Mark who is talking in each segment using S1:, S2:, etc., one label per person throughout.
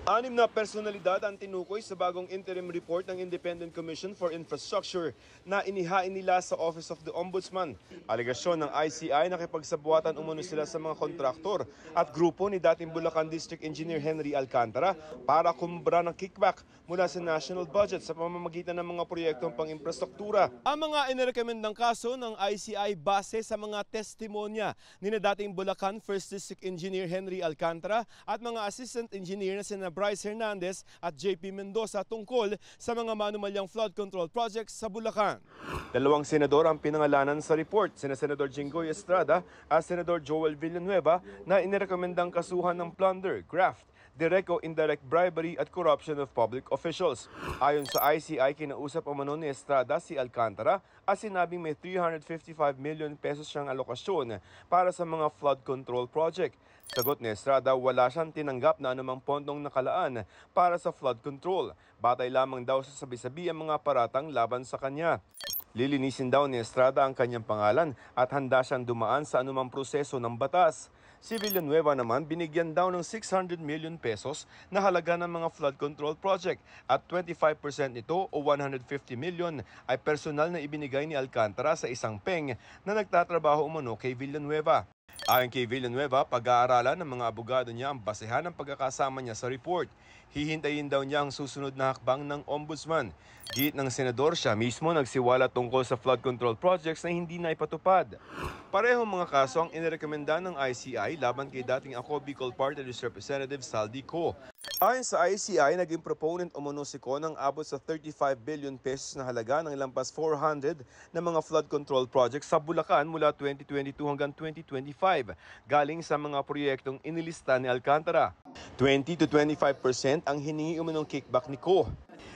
S1: Anim na personalidad ang tinukoy sa bagong interim report ng Independent Commission for Infrastructure na inihain nila sa Office of the Ombudsman. Alegasyon ng ICI na nakipagsabuatan umano sila sa mga kontraktor at grupo ni dating Bulacan District Engineer Henry Alcantara para kumbra ng kickback mula sa national budget sa pamamagitan ng mga proyektong pang-infrastruktura. Ang mga inirekomendang kaso ng ICI base sa mga testimonya ni dating Bulacan 1st District Engineer Henry Alcantara at mga assistant engineer na sina Bryce Hernandez at JP Mendoza tungkol sa mga manumalyang flood control projects sa Bulacan. Dalawang senador ang pinangalanan sa report, sina Senador Jinggoy Estrada at Senador Joel Villanueva na inirekomendang kasuhan ng plunder, graft, direct o indirect bribery at corruption of public officials. Ayon sa ICI, kinausap umano ni Estrada si Alcantara at sinabing may 355 million pesos siyang alokasyon para sa mga flood control project. Sagot ni Estrada, wala siyang tinanggap na anumang pondong nakalaan para sa flood control. Batay lamang daw sa sabi-sabi ang mga paratang laban sa kanya. Lilinisin daw ni Estrada ang kanyang pangalan at handa siyang dumaan sa anumang proseso ng batas. Si Villanueva naman binigyan daw ng 600 million pesos na halaga ng mga flood control project at 25% nito o 150 million ay personal na ibinigay ni Alcantara sa isang peng na nagtatrabaho umano kay Villanueva. Ayon kay Villanueva, pag-aaralan ng mga abogado niya ang basehan ng pagkakasama niya sa report. Hihintayin daw niya ang susunod na hakbang ng ombudsman. Giit ng senador, siya mismo nagsiwala tungkol sa flood control projects na hindi na ipatupad. Parehong mga kaso ang inirekomenda ng ICI laban kay dating Ako Bicol Party List Representative Saldi Co. Ayon sa ICI, naging proponent umano si Ko ng abot sa 35 billion pesos na halaga ng lampas 400 na mga flood control projects sa Bulacan mula 2022 hanggang 2025, galing sa mga proyektong inilista ni Alcantara. 20 to 25% ang hiningi umanong kickback ni Ko.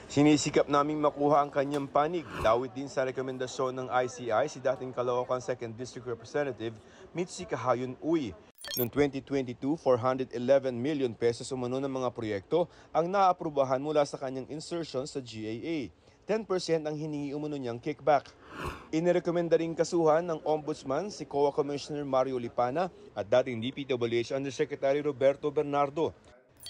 S1: Sinisikap naming makuha ang kanyang panig. Dawit din sa rekomendasyon ng ICI si dating Caloocan 2nd District Representative Mitzi Kahayon Uy. Noong 2022, 411 million pesos umano ng mga proyekto ang naaprubahan mula sa kanyang insertion sa GAA. 10% ang hiningi umano niyang kickback. Inirekomenda ring kasuhan ng Ombudsman si COA Commissioner Mario Lipana at dating DPWH Undersecretary Roberto Bernardo.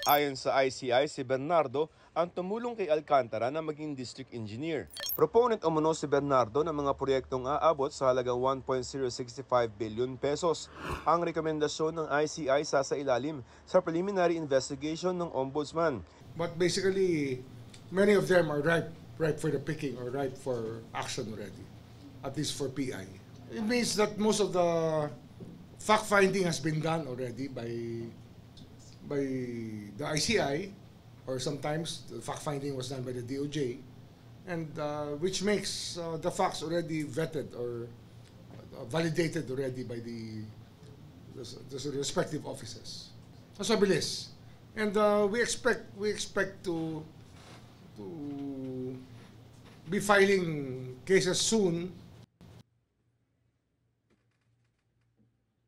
S1: Ayon sa ICI, si Bernardo ang tumulong kay Alcantara na maging district engineer. Proponent umano si Bernardo ng mga proyektong aabot sa halagang 1.065 billion pesos. Ang rekomendasyon ng ICI sasailalim sa preliminary investigation ng Ombudsman.
S2: But basically, many of them are ripe for the picking or ripe for action already, at least for PI. It means that most of the fact-finding has been done already by the ICI, or sometimes the fact-finding was done by the DOJ, and which makes the facts already vetted or validated already by the respective offices. So mabilis. And we expect to be filing cases soon